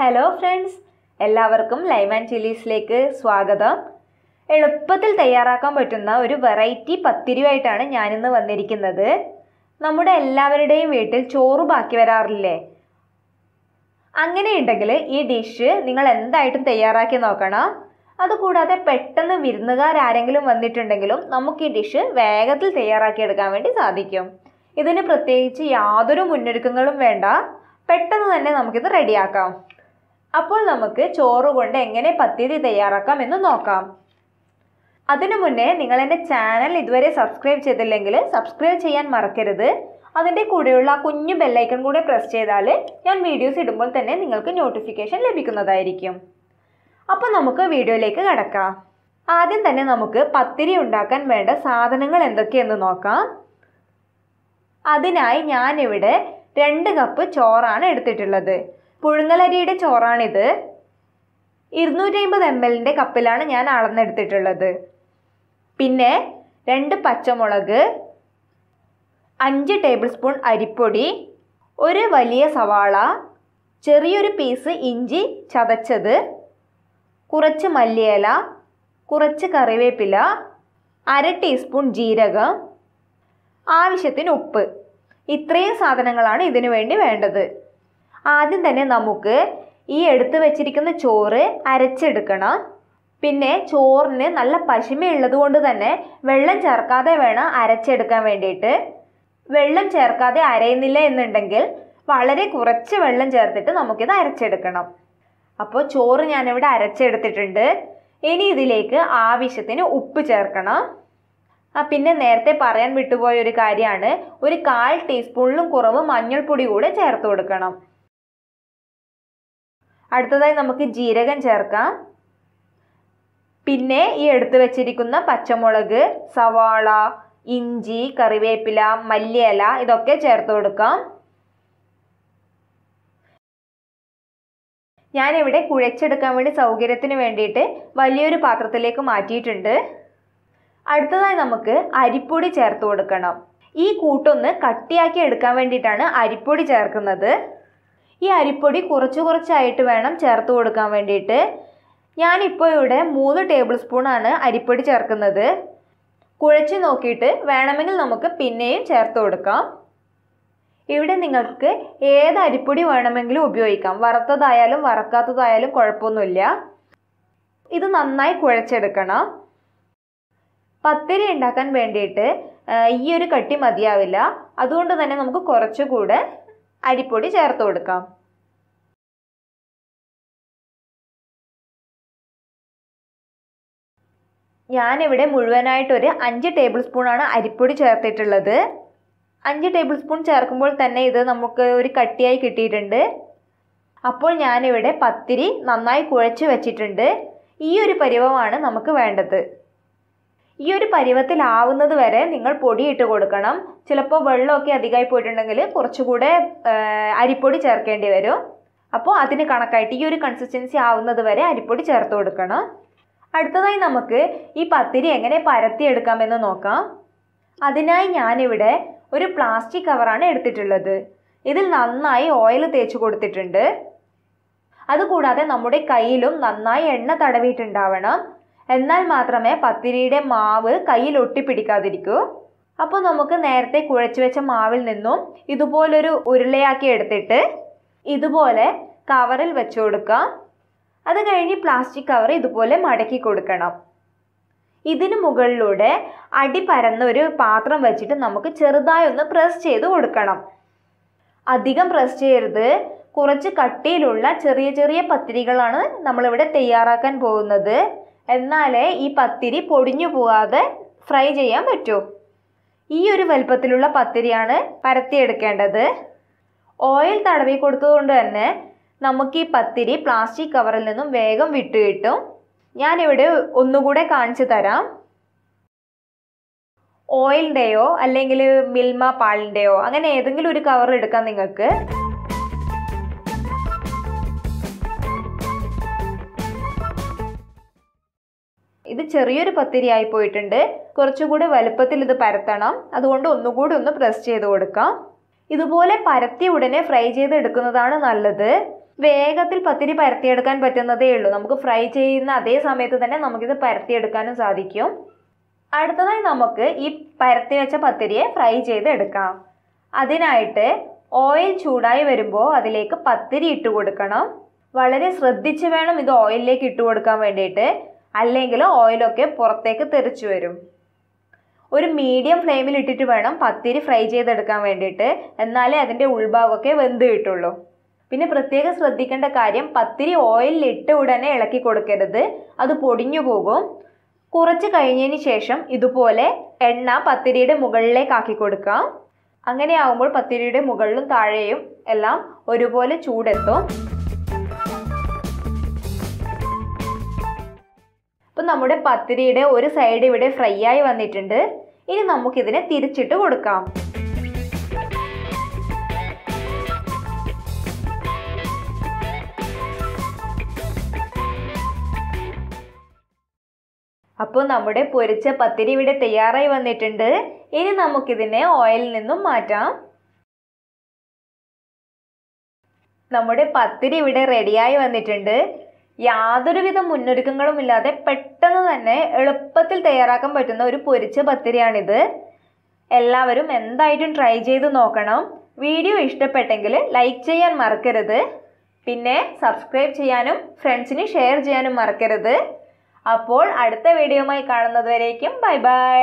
Hello friends, എല്ലാവർക്കും lime and ചില്ലീസിലേക്ക് സ്വാഗതം. എളുപ്പത്തിൽ തയ്യാറാക്കാൻ പറ്റുന്ന ഒരു വെറൈറ്റി പത്തിരിയായിട്ടാണ് ഞാനിന്ന് വന്നിരിക്കുന്നത്. നമ്മുടെ എല്ലാവരുടെയും വീട്ടിൽ ചോറ് ബാക്കി വരാറില്ലേ? അങ്ങനെയുണ്ടെങ്കിൽ ഈ ഡിഷ് നിങ്ങൾ എന്തായിട്ടും തയ്യാറാക്കി നോക്കണം. അതുകൂടാതെ പെട്ടെന്ന് വിരുന്നുകാരെങ്കിലും വന്നിട്ടുണ്ടെങ്കിലും നമുക്ക് ഈ ഡിഷ് വേഗത്തിൽ തയ്യാറാക്കിയെടുക്കാൻ വേണ്ടി സാധിക്കും. ഇതിന് പ്രത്യേകിച്ച് യാതൊരു മുന്നൊരുക്കങ്ങളും വേണ്ട, പെട്ടെന്ന് തന്നെ നമുക്കിത് റെഡിയാക്കാം. അപ്പോൾ നമുക്ക് ചോറ് കൊണ്ട് എങ്ങനെ പത്തിരി തയ്യാറാക്കാം എന്ന് നോക്കാം. അതിനു മുന്നേ നിങ്ങൾ എൻ്റെ ചാനൽ ഇതുവരെ സബ്സ്ക്രൈബ് ചെയ്തില്ലെങ്കിൽ സബ്സ്ക്രൈബ് ചെയ്യാൻ മറക്കരുത്. അതിൻ്റെ കൂടെയുള്ള ആ കുഞ്ഞു ബെല്ലൈക്കൺ കൂടെ പ്രസ് ചെയ്താൽ ഞാൻ വീഡിയോസ് ഇടുമ്പോൾ തന്നെ നിങ്ങൾക്ക് നോട്ടിഫിക്കേഷൻ ലഭിക്കുന്നതായിരിക്കും. അപ്പോൾ നമുക്ക് വീഡിയോയിലേക്ക് കടക്കാം. ആദ്യം തന്നെ നമുക്ക് പത്തിരി ഉണ്ടാക്കാൻ വേണ്ട സാധനങ്ങൾ എന്തൊക്കെയെന്ന് നോക്കാം. അതിനായി ഞാനിവിടെ 2 കപ്പ് ചോറാണ് എടുത്തിട്ടുള്ളത്. പുഴുങ്ങലരിയുടെ ചോറാണിത്. 250 ml കപ്പിലാണ് ഞാൻ അളന്നെടുത്തിട്ടുള്ളത്. പിന്നെ 2 പച്ചമുളക്, 5 ടേബിൾ സ്പൂൺ അരിപ്പൊടി, ഒരു വലിയ സവാള, ചെറിയൊരു പീസ് ഇഞ്ചി ചതച്ചത്, കുറച്ച് മല്ലിയില, കുറച്ച് കറിവേപ്പില, 1/2 ടീസ്പൂൺ ജീരകം, ആവശ്യത്തിന് ഉപ്പ്. ഇത്രയും സാധനങ്ങളാണ് ഇതിനു വേണ്ടി വേണ്ടത്. ആദ്യം തന്നെ നമുക്ക് ഈ എടുത്തു വെച്ചിരിക്കുന്ന ചോറ് അരച്ചെടുക്കണം. പിന്നെ ചോറിന് നല്ല പശിമയുള്ളത് കൊണ്ട് തന്നെ വെള്ളം ചേർക്കാതെ വേണം അരച്ചെടുക്കാൻ വേണ്ടിയിട്ട്. വെള്ളം ചേർക്കാതെ അരയുന്നില്ല എന്നുണ്ടെങ്കിൽ വളരെ കുറച്ച് വെള്ളം ചേർത്തിട്ട് നമുക്കിത് അരച്ചെടുക്കണം. അപ്പോൾ ചോറ് ഞാനിവിടെ അരച്ചെടുത്തിട്ടുണ്ട്. ഇനി ഇതിലേക്ക് ആവശ്യത്തിന് ഉപ്പ് ചേർക്കണം. പിന്നെ നേരത്തെ പറയാൻ വിട്ടുപോയ ഒരു കാര്യമാണ്, ഒരു 1/4 ടീസ്പൂണിലും കുറവ് മഞ്ഞൾപ്പൊടി കൂടെ ചേർത്ത് കൊടുക്കണം. അടുത്തതായി നമുക്ക് ജീരകം ചേർക്കാം. പിന്നെ ഈ എടുത്തു വെച്ചിരിക്കുന്ന പച്ചമുളക്, സവാള, ഇഞ്ചി, കറിവേപ്പില, മല്ലിയില ഇതൊക്കെ ചേർത്ത് കൊടുക്കാം. ഞാനിവിടെ കുഴച്ചെടുക്കാൻ വേണ്ടി സൗകര്യത്തിന് വേണ്ടിയിട്ട് വലിയൊരു പാത്രത്തിലേക്ക് മാറ്റിയിട്ടുണ്ട്. അടുത്തതായി നമുക്ക് അരിപ്പൊടി ചേർത്ത് കൊടുക്കണം. ഈ കൂട്ടൊന്ന് കട്ടിയാക്കി എടുക്കാൻ വേണ്ടിയിട്ടാണ് അരിപ്പൊടി ചേർക്കുന്നത്. ഈ അരിപ്പൊടി കുറച്ചായിട്ട് വേണം ചേർത്ത് കൊടുക്കാൻ വേണ്ടിയിട്ട്. ഞാനിപ്പോൾ ഇവിടെ 3 ടേബിൾ സ്പൂണാണ് അരിപ്പൊടി ചേർക്കുന്നത്. കുഴച്ച് നോക്കിയിട്ട് വേണമെങ്കിൽ നമുക്ക് പിന്നെയും ചേർത്ത് കൊടുക്കാം. ഇവിടെ നിങ്ങൾക്ക് ഏത് അരിപ്പൊടി വേണമെങ്കിലും ഉപയോഗിക്കാം. വറുത്തതായാലും വറക്കാത്തതായാലും കുഴപ്പമൊന്നുമില്ല. ഇത് നന്നായി കുഴച്ചെടുക്കണം. പത്തിരി ഉണ്ടാക്കാൻ വേണ്ടിയിട്ട് ഈ ഒരു കട്ടി മതിയാവില്ല. അതുകൊണ്ട് തന്നെ നമുക്ക് കുറച്ചുകൂടെ അരിപ്പൊടി ചേർത്ത് കൊടുക്കാം. ഞാനിവിടെ മുഴുവനായിട്ടൊരു 5 ടേബിൾ സ്പൂണാണ് അരിപ്പൊടി ചേർത്തിട്ടുള്ളത്. 5 ടേബിൾ സ്പൂൺ ചേർക്കുമ്പോൾ തന്നെ ഇത് നമുക്ക് ഒരു കട്ടിയായി കിട്ടിയിട്ടുണ്ട്. അപ്പോൾ ഞാനിവിടെ പത്തിരി നന്നായി കുഴച്ച് വെച്ചിട്ടുണ്ട്. ഈ ഒരു പരുവമാണ് നമുക്ക് വേണ്ടത്. ഈ ഒരു പരുവത്തിലാവുന്നത് വരെ നിങ്ങൾ പൊടിയിട്ട് കൊടുക്കണം. ചിലപ്പോൾ വെള്ളമൊക്കെ അധികമായി പോയിട്ടുണ്ടെങ്കിൽ കുറച്ചുകൂടെ അരിപ്പൊടി ചേർക്കേണ്ടി വരും. അപ്പോൾ അതിന് കണക്കായിട്ട് ഈ ഒരു കൺസിസ്റ്റൻസി ആവുന്നത് വരെ അരിപ്പൊടി ചേർത്ത് കൊടുക്കണം. അടുത്തതായി നമുക്ക് ഈ പത്തിരി എങ്ങനെ പരത്തിയെടുക്കാമെന്ന് നോക്കാം. അതിനായി ഞാനിവിടെ ഒരു പ്ലാസ്റ്റിക് കവറാണ് എടുത്തിട്ടുള്ളത്. ഇതിൽ നന്നായി ഓയിൽ തേച്ച് കൊടുത്തിട്ടുണ്ട്. അതുകൂടാതെ നമ്മുടെ കയ്യിലും നന്നായി എണ്ണ തടവിയിട്ടുണ്ടാവണം. എന്നാൽ മാത്രമേ പത്തിരിയുടെ മാവ് കയ്യിൽ ഒട്ടിപ്പിടിക്കാതിരിക്കൂ. അപ്പോൾ നമുക്ക് നേരത്തെ കുഴച്ച് വെച്ച മാവിൽ നിന്നും ഇതുപോലൊരു ഉരുളയാക്കി എടുത്തിട്ട് ഇതുപോലെ കവറിൽ വെച്ച് കൊടുക്കാം. അത് കഴിഞ്ഞ് പ്ലാസ്റ്റിക് കവർ ഇതുപോലെ മടക്കി കൊടുക്കണം. ഇതിന് മുകളിലൂടെ അടി പരന്ന ഒരു പാത്രം വെച്ചിട്ട് നമുക്ക് ചെറുതായി ഒന്ന് പ്രസ് ചെയ്ത് കൊടുക്കണം. അധികം പ്രസ് ചെയ്യരുത്. കുറച്ച് കട്ടിയിലുള്ള ചെറിയ ചെറിയ പത്തിരികളാണ് നമ്മളിവിടെ തയ്യാറാക്കാൻ പോകുന്നത്. എന്നാലേ ഈ പത്തിരി പൊടിഞ്ഞു പോകാതെ ഫ്രൈ ചെയ്യാൻ പറ്റൂ. ഈ ഒരു വലുപ്പത്തിലുള്ള പത്തിരിയാണ് പരത്തിയെടുക്കേണ്ടത്. ഓയിൽ തടവി കൊടുത്തതുകൊണ്ട് തന്നെ നമുക്ക് ഈ പത്തിരി പ്ലാസ്റ്റിക് കവറിൽ നിന്നും വേഗം വിട്ടു കിട്ടും. ഞാനിവിടെ ഒന്നുകൂടെ കാണിച്ചു തരാം. ഓയിലിൻ്റെയോ അല്ലെങ്കിൽ മിൽമ പാലിൻ്റെയോ അങ്ങനെ ഏതെങ്കിലും ഒരു കവർ എടുക്കാം നിങ്ങൾക്ക്. ഇത് ചെറിയൊരു പത്തിരി ആയി പോയിട്ടുണ്ട്. കുറച്ചുകൂടി വലുപ്പത്തിൽ ഇത് പരത്തണം. അതുകൊണ്ട് ഒന്നുകൂടി ഒന്ന് പ്രസ് ചെയ്ത് കൊടുക്കാം. ഇതുപോലെ പരത്തി ഉടനെ ഫ്രൈ ചെയ്ത് എടുക്കുന്നതാണ് നല്ലത്. വേഗത്തിൽ പത്തിരി പരത്തിയെടുക്കാൻ പറ്റുന്നതേ ഉള്ളൂ. നമുക്ക് ഫ്രൈ ചെയ്യുന്ന അതേ സമയത്ത് തന്നെ നമുക്കിത് പരത്തിയെടുക്കാനും സാധിക്കും. അടുത്തതായി നമുക്ക് ഈ പരത്തി വെച്ച പത്തിരിയെ ഫ്രൈ ചെയ്തെടുക്കാം. അതിനായിട്ട് ഓയിൽ ചൂടായി വരുമ്പോൾ അതിലേക്ക് പത്തിരി ഇട്ട് കൊടുക്കണം. വളരെ ശ്രദ്ധിച്ച് വേണം ഇത് ഓയിലിലേക്ക് ഇട്ട് കൊടുക്കാൻ വേണ്ടിയിട്ട്, അല്ലെങ്കിൽ ഓയിലൊക്കെ പുറത്തേക്ക് തെറിച്ചു വരും. ഒരു മീഡിയം ഫ്ലെയിമിൽ ഇട്ടിട്ട് വേണം പത്തിരി ഫ്രൈ ചെയ്തെടുക്കാൻ വേണ്ടിയിട്ട്, എന്നാലേ അതിൻ്റെ ഉൾഭാഗമൊക്കെ വെന്ത് കിട്ടുള്ളൂ. പിന്നെ പ്രത്യേകം ശ്രദ്ധിക്കേണ്ട കാര്യം, പത്തിരി ഓയിലിൽ ഇട്ട് ഉടനെ ഇളക്കി കൊടുക്കരുത്, അത് പൊടിഞ്ഞു പോകും. കുറച്ച് കഴിഞ്ഞതിന് ശേഷം ഇതുപോലെ എണ്ണ പത്തിരിയുടെ മുകളിലേക്ക് ആക്കി കൊടുക്കാം. അങ്ങനെ ആകുമ്പോൾ പത്തിരിയുടെ മുകളിലും താഴെയും എല്ലാം ഒരുപോലെ ചൂടെത്തും. അപ്പം നമ്മുടെ പത്തിരിയുടെ ഒരു സൈഡ് ഇവിടെ ഫ്രൈ ആയി വന്നിട്ടുണ്ട്. ഇനി നമുക്കിതിനെ തിരിച്ചിട്ട് കൊടുക്കാം. അപ്പോൾ നമ്മുടെ പൊരിച്ച പത്തിരി ഇവിടെ തയ്യാറായി വന്നിട്ടുണ്ട്. ഇനി നമുക്കിതിനെ ഓയിലിൽ നിന്നും മാറ്റാം. നമ്മുടെ പത്തിരി ഇവിടെ റെഡിയായി വന്നിട്ടുണ്ട്. യാതൊരുവിധ മുന്നൊരുക്കങ്ങളും ഇല്ലാതെ പെട്ടെന്ന് തന്നെ എളുപ്പത്തിൽ തയ്യാറാക്കാൻ പറ്റുന്ന ഒരു പൊരിച്ച പത്തിരിയാണിത്. എല്ലാവരും എന്തായിട്ടും ട്രൈ ചെയ്ത് നോക്കണം. വീഡിയോ ഇഷ്ടപ്പെട്ടെങ്കിൽ ലൈക്ക് ചെയ്യാൻ മറക്കരുത്. പിന്നെ സബ്സ്ക്രൈബ് ചെയ്യാനും ഫ്രണ്ട്സിന് ഷെയർ ചെയ്യാനും മറക്കരുത്. അപ്പോൾ അടുത്ത വീഡിയോയുമായി കാണുന്നത് വരേക്കും ബൈ ബൈ.